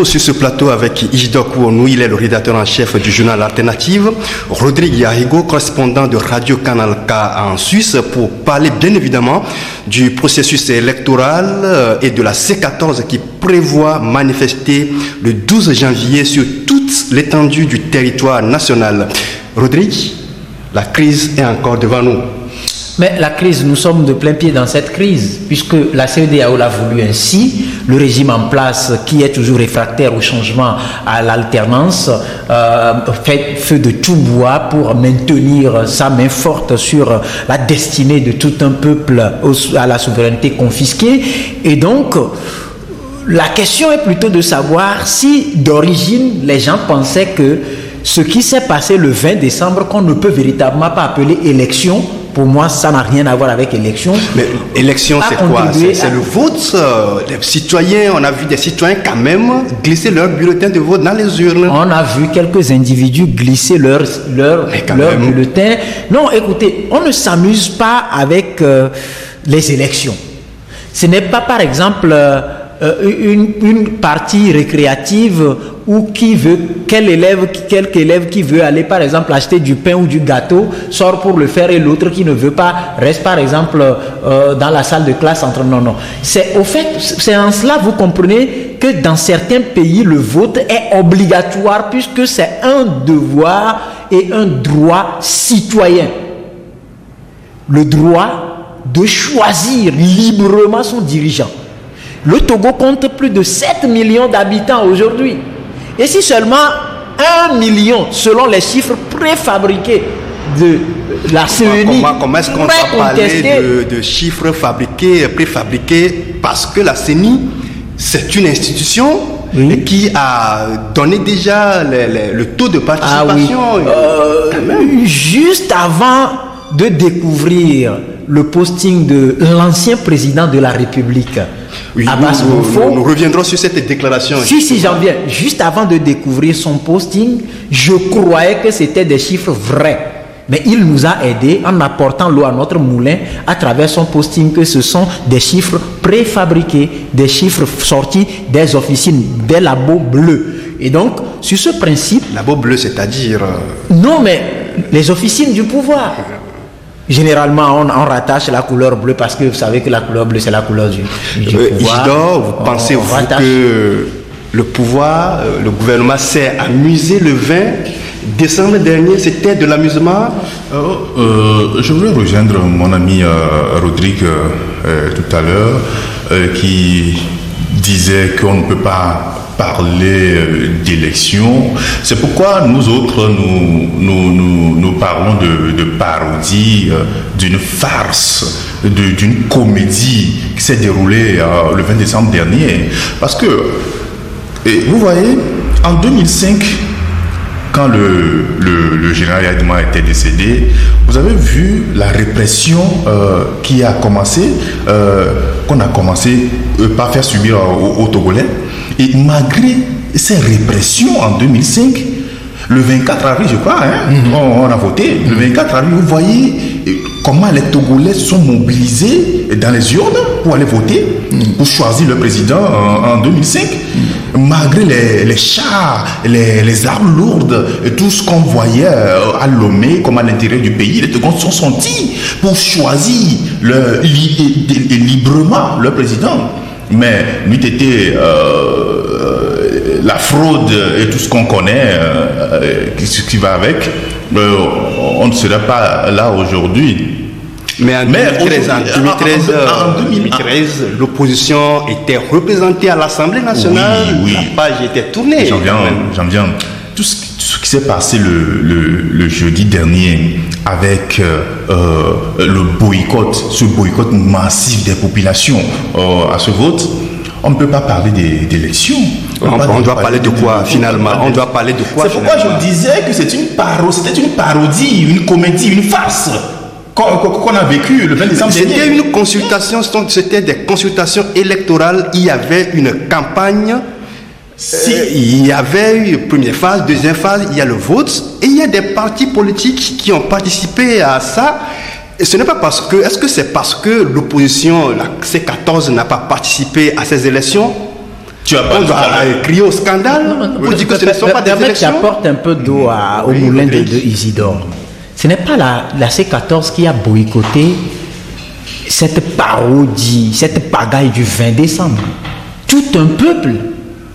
toujours sur ce plateau avec Isidore Kouonou, il est le rédacteur en chef du journal Alternative, Rodrigue Yarigo, correspondant de Radio Canal K en Suisse, pour parler bien évidemment du processus électoral et de la C14 qui prévoit manifester le 12 janvier sur toute l'étendue du territoire national. Rodrigue, la crise est encore devant nous. Mais la crise, nous sommes de plein pied dans cette crise, puisque la CEDEAO l'a voulu ainsi. Le régime en place, qui est toujours réfractaire au changement, à l'alternance, fait feu de tout bois pour maintenir sa main forte sur la destinée de tout un peuple à la souveraineté confisquée. Et donc, la question est plutôt de savoir si, d'origine, les gens pensaient que ce qui s'est passé le 20 décembre, qu'on ne peut véritablement pas appeler élection. Pour moi, ça n'a rien à voir avec élection. Mais élection, c'est quoi? C'est le vote. Les citoyens, on a vu des citoyens quand même glisser leur bulletin de vote dans les urnes. On a vu quelques individus glisser leur bulletin. Non, écoutez, on ne s'amuse pas avec les élections. Ce n'est pas, par exemple, une partie récréative ou quel élève qui veut aller par exemple acheter du pain ou du gâteau sort pour le faire et l'autre qui ne veut pas reste par exemple dans la salle de classe non. C'est en cela vous comprenez que dans certains pays le vote est obligatoire puisque c'est un devoir et un droit citoyen. Le droit de choisir librement son dirigeant. Le Togo compte plus de 7 millions d'habitants aujourd'hui. Et si seulement 1 million, selon les chiffres préfabriqués de la CENI, comment est-ce qu'on va parler de chiffres préfabriqués parce que la CENI, c'est une institution qui a donné déjà le taux de participation. Juste avant de découvrir le posting de l'ancien président de la République, Abbas Oufo. Nous reviendrons sur cette déclaration. Si, j'en viens. Juste avant de découvrir son posting, je croyais que c'était des chiffres vrais. Mais il nous a aidés en apportant l'eau à notre moulin à travers son posting que ce sont des chiffres préfabriqués, des chiffres sortis des officines, des labos bleus. Et donc, sur ce principe... Labo bleu, c'est-à-dire... Non, mais les officines du pouvoir. Généralement, on rattache la couleur bleue parce que vous savez que la couleur bleue, c'est la couleur du pouvoir. Isidore, vous pensez que le pouvoir, le gouvernement s'est amusé le 20 décembre dernier? C'était de l'amusement? Je voulais rejoindre mon ami Rodrigue tout à l'heure qui disait qu'on ne peut pas parler d'élection. C'est pourquoi nous autres, nous parlons de parodie, d'une farce, d'une comédie qui s'est déroulée le 20 décembre dernier. Parce que, vous voyez, en 2005, quand le général Yadima était décédé, vous avez vu la répression qui a commencé, qu'on a commencé par faire subir aux Togolais. Et malgré ces répressions en 2005, le 24 avril, je crois, on a voté. Le 24 avril, vous voyez comment les Togolais sont mobilisés dans les urnes pour aller voter, pour choisir le président en 2005. Malgré les chars, les armes lourdes, et tout ce qu'on voyait à Lomé, comme à l'intérieur du pays, les Togolais sont sortis pour choisir librement le président. Mais lui était la fraude et tout ce qu'on connaît, ce qui va avec, on ne serait pas là aujourd'hui. Mais en 2013, l'opposition était représentée à l'Assemblée nationale. Oui. La page était tournée. J'en viens. Tout ce qui s'est passé le jeudi dernier avec le boycott, ce boycott massif des populations à ce vote, on ne peut pas parler d'élections. On doit parler de quoi finalement? On doit parler de quoi? C'est pourquoi je disais que c'était une parodie, une comédie, une farce qu'on a vécu le 20 décembre dernier. C'était une consultation, c'était des consultations électorales. Il y avait une campagne. Il y avait une première phase, deuxième phase, il y a le vote et il y a des partis politiques qui ont participé à ça. Et ce n'est pas parce que, est-ce que c'est parce que l'opposition, la C14, n'a pas participé à ces élections? On va crier au scandale pour dire que ce ne sont pas des élections. Tu apportes un peu d'eau au moulin de Isidore. Ce n'est pas la C14 qui a boycotté cette parodie, cette pagaille du 20 décembre. Tout un peuple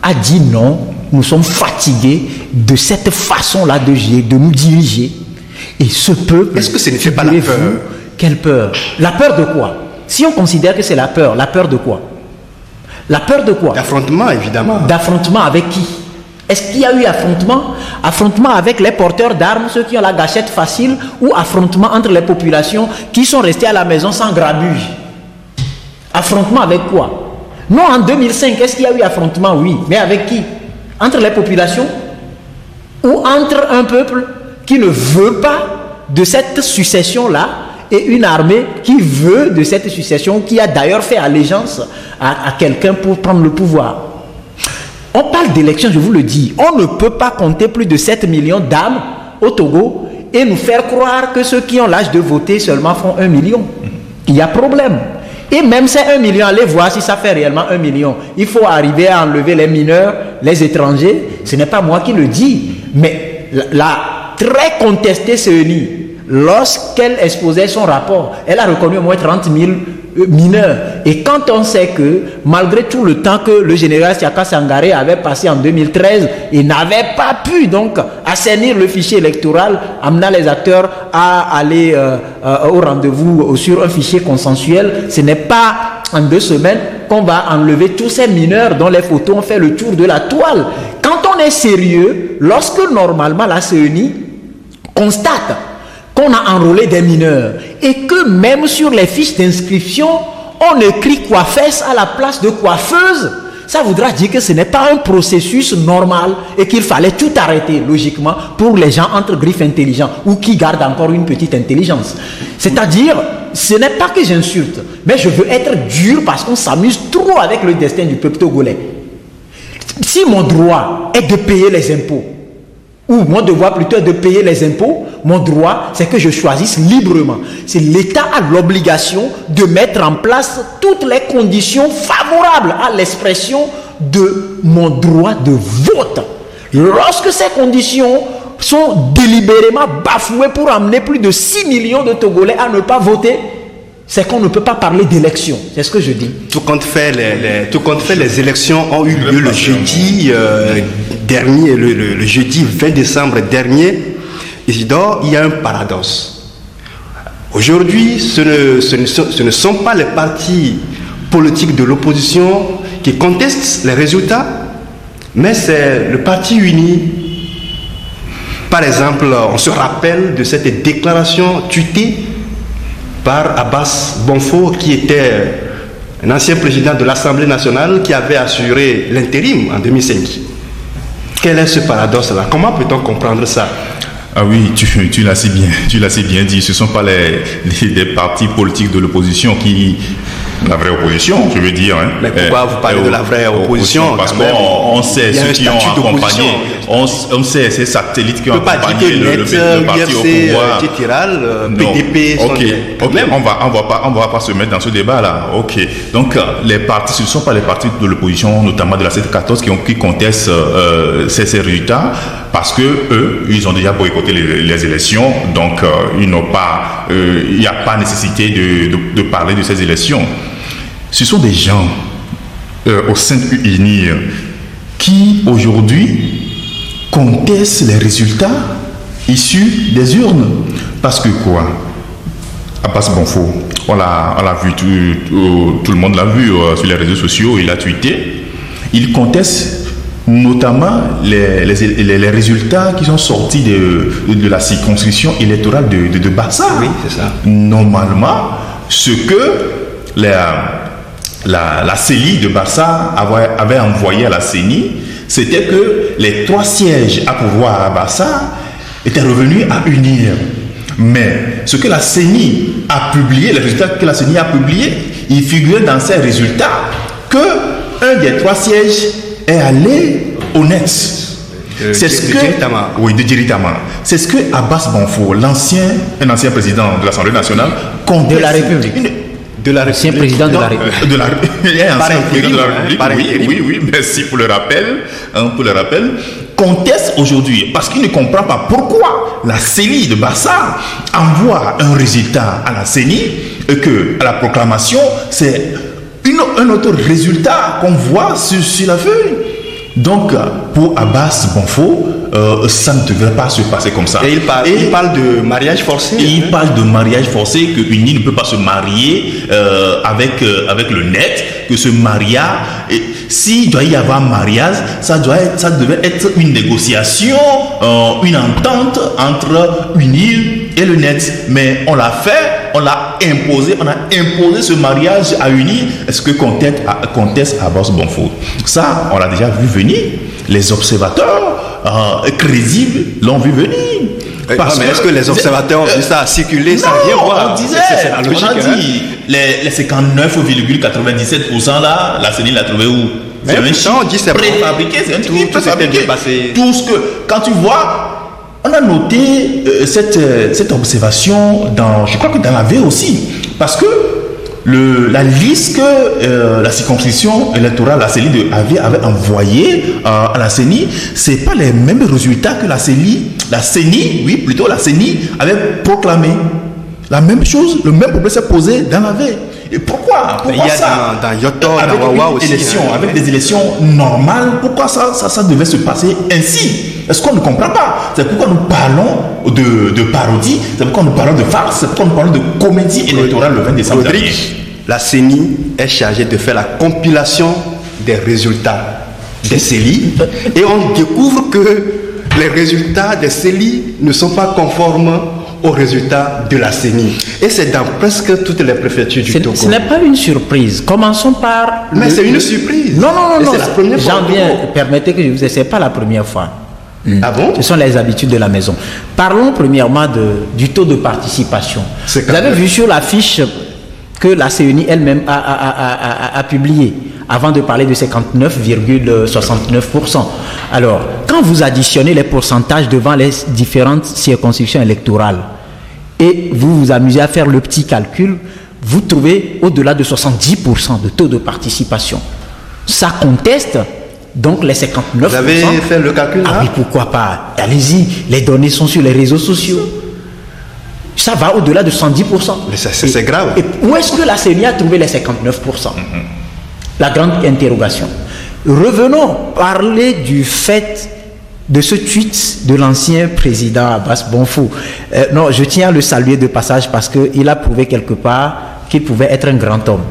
a dit non, nous sommes fatigués de cette façon-là de nous diriger. Et ce peuple... Est-ce que ce n'était pas la peur? Quelle peur? La peur de quoi? Si on considère que c'est la peur de quoi? La peur de quoi? D'affrontement, évidemment. D'affrontement avec qui? Est-ce qu'il y a eu affrontement? Affrontement avec les porteurs d'armes, ceux qui ont la gâchette facile, ou affrontement entre les populations qui sont restées à la maison sans grabuge? Affrontement avec quoi? Non, en 2005, est-ce qu'il y a eu affrontement? Oui. Mais avec qui? Entre les populations? Ou entre un peuple qui ne veut pas de cette succession-là et une armée qui veut de cette succession, qui a d'ailleurs fait allégeance à quelqu'un pour prendre le pouvoir. On parle d'élections, je vous le dis. On ne peut pas compter plus de 7 millions d'âmes au Togo et nous faire croire que ceux qui ont l'âge de voter seulement font 1 million. Il y a problème. Et même ces 1 million, allez voir si ça fait réellement 1 million. Il faut arriver à enlever les mineurs, les étrangers. Ce n'est pas moi qui le dis. Mais la très contestée CENI, lorsqu'elle exposait son rapport, elle a reconnu au moins 30 000 mineurs. Et quand on sait que, malgré tout le temps que le général Siaka Sangaré avait passé en 2013, il n'avait pas pu donc assainir le fichier électoral, amenant les acteurs à aller au rendez-vous sur un fichier consensuel. Ce n'est pas en 2 semaines qu'on va enlever tous ces mineurs dont les photos ont fait le tour de la toile. Quand on est sérieux, lorsque normalement la CENI constate qu'on a enrôlé des mineurs et que même sur les fiches d'inscription, on écrit coiffesse à la place de coiffeuse, ça voudra dire que ce n'est pas un processus normal et qu'il fallait tout arrêter logiquement pour les gens entre griffes intelligents ou qui gardent encore une petite intelligence. C'est-à-dire, ce n'est pas que j'insulte, mais je veux être dur parce qu'on s'amuse trop avec le destin du peuple togolais. Si mon droit est de payer les impôts, ou mon devoir plutôt est de payer les impôts, mon droit, c'est que je choisisse librement. C'est l'État a l'obligation de mettre en place toutes les conditions favorables à l'expression de mon droit de vote. Lorsque ces conditions sont délibérément bafouées pour amener plus de 6 millions de Togolais à ne pas voter, c'est qu'on ne peut pas parler d'élection. C'est ce que je dis. Tout compte fait, les élections ont eu lieu le jeudi dernier, le jeudi 20 décembre dernier. Isidore, il y a un paradoxe. Aujourd'hui, ce ne sont pas les partis politiques de l'opposition qui contestent les résultats, mais c'est le parti uni. Par exemple, on se rappelle de cette déclaration tweetée par Abbas Bonfo, qui était un ancien président de l'Assemblée nationale qui avait assuré l'intérim en 2005. Quel est ce paradoxe-là? Comment peut-on comprendre ça? Ah oui, tu l'as si bien dit. Ce ne sont pas les partis politiques de l'opposition qui... La vraie opposition, je veux dire. Hein. Mais pourquoi vous parlez de la vraie opposition? Parce qu'on sait ceux qui ont accompagné, on sait ces satellites qui ont accompagné le parti au pouvoir. PDP, on va pas se mettre dans ce débat-là. Ok. Donc, les partis, ce ne sont pas les partis de l'opposition, notamment de la C14, qui contestent ces résultats, parce que eux, ils ont déjà boycotté les élections, donc il n'y a pas nécessité de parler de ces élections. Ce sont des gens au sein de UNIR qui aujourd'hui contestent les résultats issus des urnes. Parce que quoi? Abbas Bonfo, on l'a vu, tout le monde l'a vu sur les réseaux sociaux, il a tweeté. Il conteste notamment les résultats qui sont sortis de la circonscription électorale de Bassa. Oui, c'est ça. Normalement, ce que la CELI de Bassa avait envoyé à la CENI, c'était que les 3 sièges à pouvoir à Bassa étaient revenus à UNIR. Mais ce que la CENI a publié, les résultats que la CENI a publiés, il figurait dans ces résultats que un des 3 sièges est allé au net. C'est ce que de Djiritama. C'est ce que Abbas Bonfo, un ancien président de l'Assemblée nationale, de la République. de la Ancien président de la République. De la, il y a un Par ancien président de la intérim, République. Oui, merci pour le rappel. Conteste aujourd'hui parce qu'il ne comprend pas pourquoi la CENI de Bassa envoie un résultat à la CENI et que à la proclamation, c'est un autre résultat qu'on voit sur la feuille. Donc, pour Abbas Bonfo, ça ne devrait pas se passer comme ça. Et il parle de mariage forcé. Il parle de mariage forcé, que UNI ne peut pas se marier avec le net, que ce mariage, s'il doit y avoir mariage, ça devait être une négociation, une entente entre UNI et le net. Mais on l'a fait, on a imposé ce mariage à UNI. Est-ce que conteste Abbas Bonfo? Ça, on l'a déjà vu venir. Les observateurs crédibles l'ont vu venir. Mais est-ce que les observateurs ont vu ça circuler sans rien voir? On disait, on a dit, les 59,97% là, la CENI l'a trouvé où? C'est un chiffre préfabriqué, c'est un truc préfabriqué. Passé. Tout ce que, quand tu vois, on a noté cette observation je crois que dans la V aussi, parce que la liste que la circonscription électorale, la CENI avait envoyée à la CENI, c'est pas les mêmes résultats que la CENI avait proclamé. La même chose, le même problème s'est posé dans la veille. Et pourquoi il y a ça dans Yotor, dans Wawa aussi. Avec des élections normales, pourquoi ça devait se passer ainsi? Est-ce qu'on ne comprend pas? C'est pourquoi nous parlons de parodie, c'est pourquoi nous parlons de farce, c'est pourquoi nous parlons de comédie électorale le 20 décembre dernier. La CENI est chargée de faire la compilation des résultats des CELI et on découvre que les résultats des CELI ne sont pas conformes aux résultats de la CENI. Et c'est dans presque toutes les préfectures du Togo. Ce n'est pas une surprise. Commençons par... Mais c'est une surprise. Non. C'est la première fois. J'en viens. Permettez que je vous essaie. Ce n'est pas la première fois. Ah bon? Ce sont les habitudes de la maison. Parlons premièrement du taux de participation. Vous avez vu sur la fiche que la CENI elle-même a publié avant de parler de 59,69%. Alors, quand vous additionnez les pourcentages devant les différentes circonscriptions électorales et vous vous amusez à faire le petit calcul, vous trouvez au-delà de 70% de taux de participation. Ça conteste donc les 59%. Vous avez fait le calcul là? Ah oui, pourquoi pas? Allez-y, les données sont sur les réseaux sociaux. Ça va au-delà de 110%. Mais c'est grave. Et où est-ce que la CENI a trouvé les 59%? La grande interrogation. Revenons parler du fait de ce tweet de l'ancien président Abbas Bonfo. Non, je tiens à le saluer de passage parce qu'il a prouvé quelque part qu'il pouvait être un grand homme.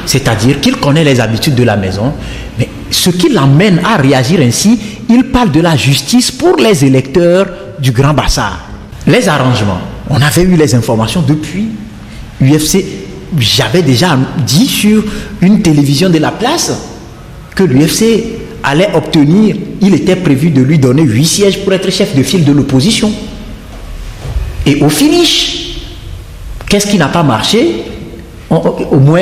C'est-à-dire qu'il connaît les habitudes de la maison, mais ce qui l'amène à réagir ainsi, il parle de la justice pour les électeurs du Grand Bassar. Les arrangements, on avait eu les informations depuis l'UFC. J'avais déjà dit sur une télévision de la place que l'UFC allait obtenir, il était prévu de lui donner 8 sièges pour être chef de file de l'opposition. Et au finish, qu'est-ce qui n'a pas marché? Au moins,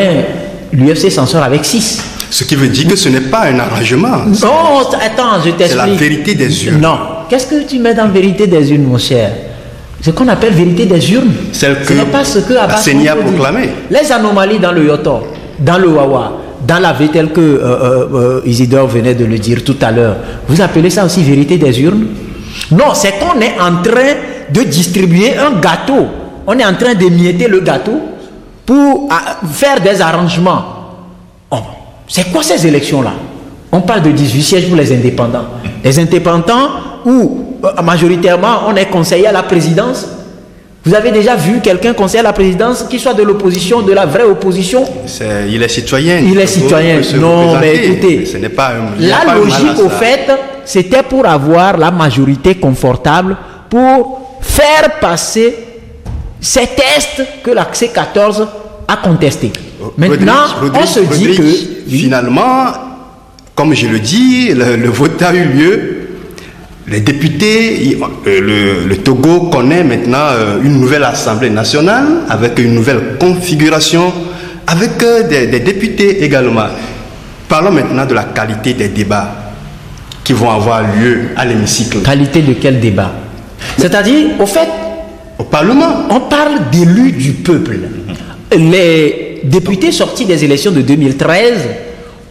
l'UFC s'en sort avec 6. Ce qui veut dire que ce n'est pas un arrangement. Non, attends, je t'explique. C'est la vérité des urnes. Non. Qu'est-ce que tu mets dans vérité des urnes, mon cher? Ce qu'on appelle vérité des urnes, ce n'est pas ce que la CENI a proclamé. Les anomalies dans le Yotor, dans le Wawa, dans la V tel que Isidore venait de le dire tout à l'heure, vous appelez ça aussi vérité des urnes? Non, c'est qu'on est en train de distribuer un gâteau. On est en train d'émietter le gâteau pour faire des arrangements. Oh, c'est quoi ces élections-là? On parle de 18 sièges pour les indépendants. Les indépendants où majoritairement on est conseiller à la présidence. Vous avez déjà vu quelqu'un conseiller à la présidence qui soit de l'opposition, de la vraie opposition? Il est citoyen. Il est citoyen. Non, mais écoutez, ce n'est pas la logique au fait, c'était pour avoir la majorité confortable pour faire passer ces tests que la C14 a contestés. Maintenant, on se dit que finalement, comme je le dis, le vote a eu lieu. Les députés, le Togo connaît maintenant une nouvelle Assemblée nationale avec une nouvelle configuration, avec des députés également. Parlons maintenant de la qualité des débats qui vont avoir lieu à l'hémicycle. Qualité de quel débat? C'est-à-dire, au fait, au Parlement. On parle d'élus du peuple. les députés sortis des élections de 2013,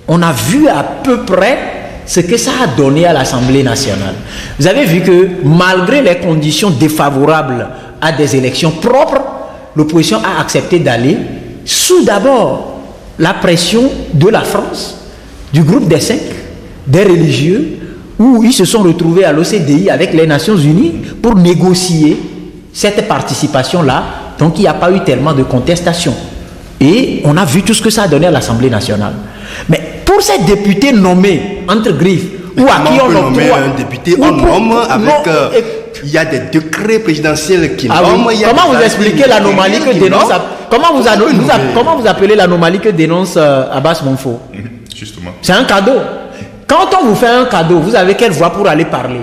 on a vu à peu près ce que ça a donné à l'Assemblée nationale. Vous avez vu que malgré les conditions défavorables à des élections propres, l'opposition a accepté d'aller sous d'abord la pression de la France, du groupe des 5, des religieux, où ils se sont retrouvés à l'OCDI avec les Nations Unies pour négocier cette participation-là. Donc il n'y a pas eu tellement de contestation. Et on a vu tout ce que ça a donné à l'Assemblée nationale. Mais pour ces députés nommés entre griffes, ou à qui on nomme un député, on nomme avec... il y a des décrets présidentiels qui nomment. Oui. Comment vous expliquez l'anomalie que dénonce... Comment vous appelez l'anomalie que dénonce Abbas Monfo? Justement. C'est un cadeau. Quand on vous fait un cadeau, vous avez quelle voix pour aller parler?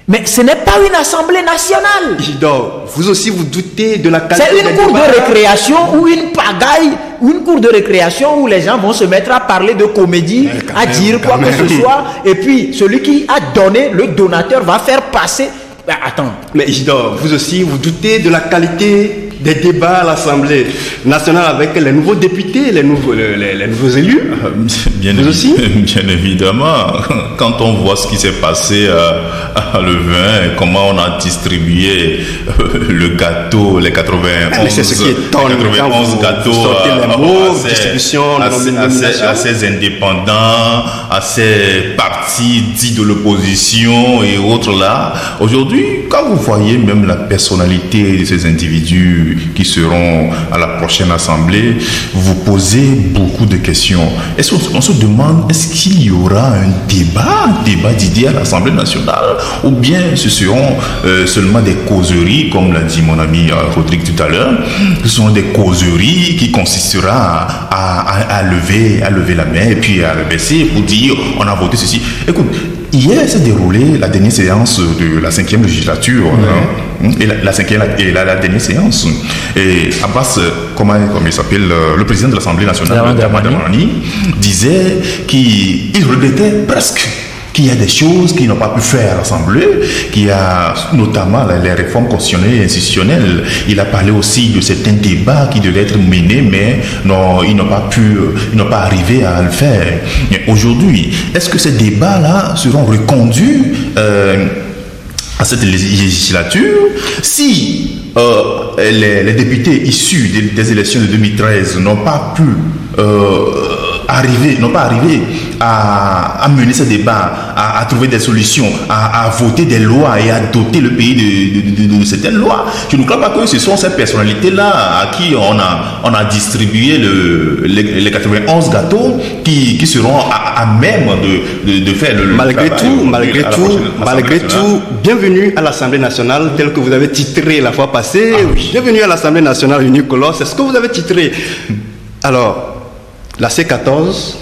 Mais ce n'est pas une assemblée nationale. Isidore, vous aussi vous doutez de la qualité. C'est une cour de récréation ou une pagaille, ou une cour de récréation où les gens vont se mettre à parler de comédie, à dire quoi que ce soit, et puis celui qui a donné, le donateur, va faire passer. Ben, attends. Mais Isidore, vous aussi vous doutez de la qualité des débats à l'Assemblée nationale avec les nouveaux députés, les nouveaux élus. Bien évidemment. Quand on voit ce qui s'est passé à le 20, comment on a distribué le gâteau, les 91, c'est ce qui étonne, 91 gâteaux à ces indépendants, à ces partis dits de l'opposition et autres là. Aujourd'hui, quand vous voyez même la personnalité de ces individus qui seront à la prochaine assemblée, vous posez beaucoup de questions. On se demande, est-ce qu'il y aura un débat d'idées à l'Assemblée nationale, ou bien ce seront seulement des causeries, comme l'a dit mon ami Rodrigue tout à l'heure. Ce sont des causeries qui consistera à lever la main et puis à le baisser pour dire on a voté ceci. Écoute, hier s'est déroulée la dernière séance de la 5e législature, et la dernière séance. Et Abbas, comment il s'appelle, le président de l'Assemblée nationale, Dramani, disait qu'il regrettait presque qu'il y a des choses qui n'ont pas pu faire à l'Assemblée, qu'il y a notamment les réformes constitutionnelles et institutionnelles. Il a parlé aussi de certains débats qui devaient être menés, mais non, ils n'ont pas arrivé à le faire. Mais aujourd'hui, est-ce que ces débats-là seront reconduits à cette législature si les députés issus des élections de 2013 n'ont pas arrivé à mener ce débat, à trouver des solutions, à voter des lois et à doter le pays de certaines lois. Je ne crois pas que ce sont ces personnalités-là à qui on a distribué les 91 gâteaux qui seront à même de faire le Malgré tout, bienvenue à l'Assemblée nationale, tel que vous avez titré la fois passée. Bienvenue à l'Assemblée nationale unicolore, c'est ce que vous avez titré. Alors, la C14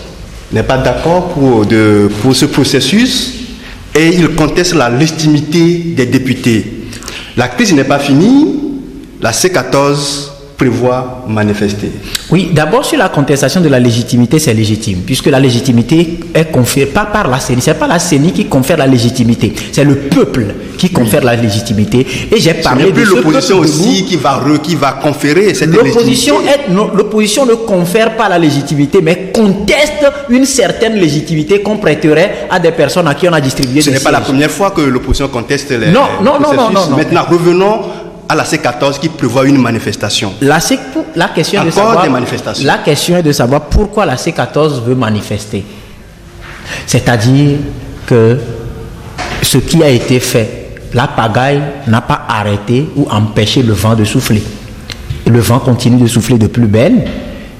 n'est pas d'accord pour ce processus et il conteste la légitimité des députés. La crise n'est pas finie, la C14 prévoit manifester. Oui, d'abord sur la contestation de la légitimité, c'est légitime, puisque la légitimité est conférée pas par la CENI, c'est pas la CENI qui confère la légitimité, c'est le peuple qui confère la légitimité. Et j'ai parlé de l'opposition aussi qui va conférer cette légitimité. L'opposition ne confère pas la légitimité, mais conteste une certaine légitimité qu'on prêterait à des personnes à qui on a distribué. Ce n'est pas la première fois que l'opposition conteste les non. Maintenant, revenons à la C14 qui prévoit une manifestation. La question est de savoir pourquoi la C14 veut manifester. C'est-à-dire que ce qui a été fait, la pagaille n'a pas arrêté ou empêché le vent de souffler. Le vent continue de souffler de plus belle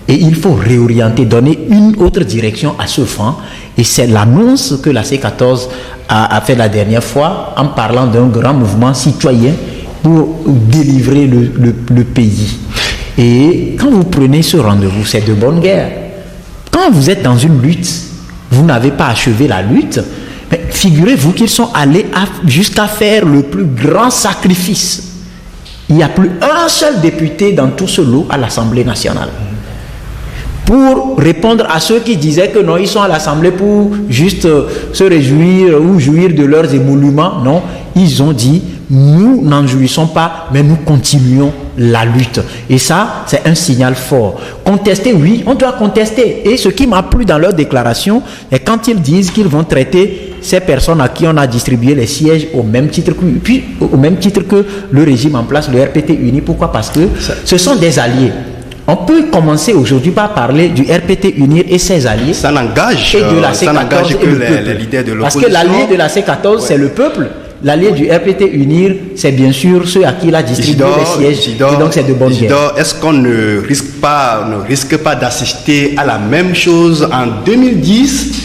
et il faut réorienter, donner une autre direction à ce vent. Et c'est l'annonce que la C14 a fait la dernière fois en parlant d'un grand mouvement citoyen pour délivrer le pays. Et quand vous prenez ce rendez-vous, c'est de bonne guerre. Quand vous êtes dans une lutte, vous n'avez pas achevé la lutte, mais figurez-vous qu'ils sont allés jusqu'à faire le plus grand sacrifice. Il n'y a plus un seul député dans tout ce lot à l'Assemblée nationale. Pour répondre à ceux qui disaient que non, ils sont à l'Assemblée pour juste se réjouir ou jouir de leurs émoluments, non, ils ont dit nous n'en jouissons pas, mais nous continuons la lutte. Et ça, c'est un signal fort. Contester, oui, on doit contester. Et ce qui m'a plu dans leur déclaration, est quand ils disent qu'ils vont traiter ces personnes à qui on a distribué les sièges au même titre que le régime en place, le RPT uni. Pourquoi? Parce que ce sont des alliés. On peut commencer aujourd'hui par parler du RPT UNIR et ses alliés. Ça n'engage que les leaders de l'opposition. Parce que l'allié de la C14, c'est le peuple. L'allié du RPT UNIR, c'est bien sûr ceux à qui il a distribué les sièges. Et donc c'est de bonne guerre. Est-ce qu'on ne risque pas d'assister à la même chose en 2010?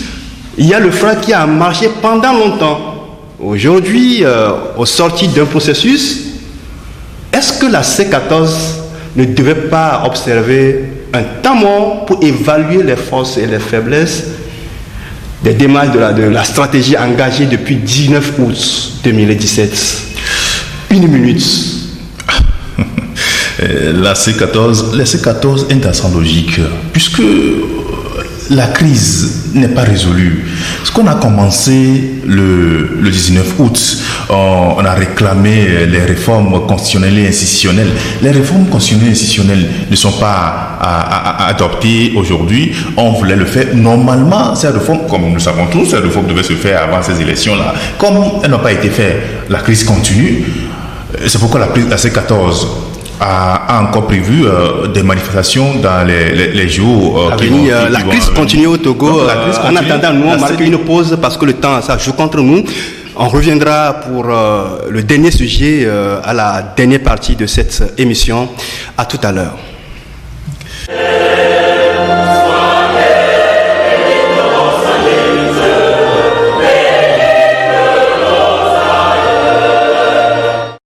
Il y a le front qui a marché pendant longtemps. Aujourd'hui, au sorti d'un processus, est-ce que la C14 ne devait pas observer un temps mort pour évaluer les forces et les faiblesses des démarches de la stratégie engagée depuis 19 août 2017? Une minute. La C14 est dans sa logique, puisque la crise n'est pas résolue. Ce qu'on a commencé le 19 août, on a réclamé les réformes constitutionnelles et institutionnelles. Les réformes constitutionnelles et institutionnelles ne sont pas adoptées aujourd'hui. On voulait le faire. Normalement, ces réformes, comme nous savons tous, ces réformes devaient se faire avant ces élections-là. Comme elles n'ont pas été faites, la crise continue. C'est pourquoi la C14 a encore prévu des manifestations dans les jours qui vont venir. La crise continue au Togo. En attendant, nous, on marque une pause parce que le temps, ça joue contre nous. On reviendra pour le dernier sujet à la dernière partie de cette émission. À tout à l'heure.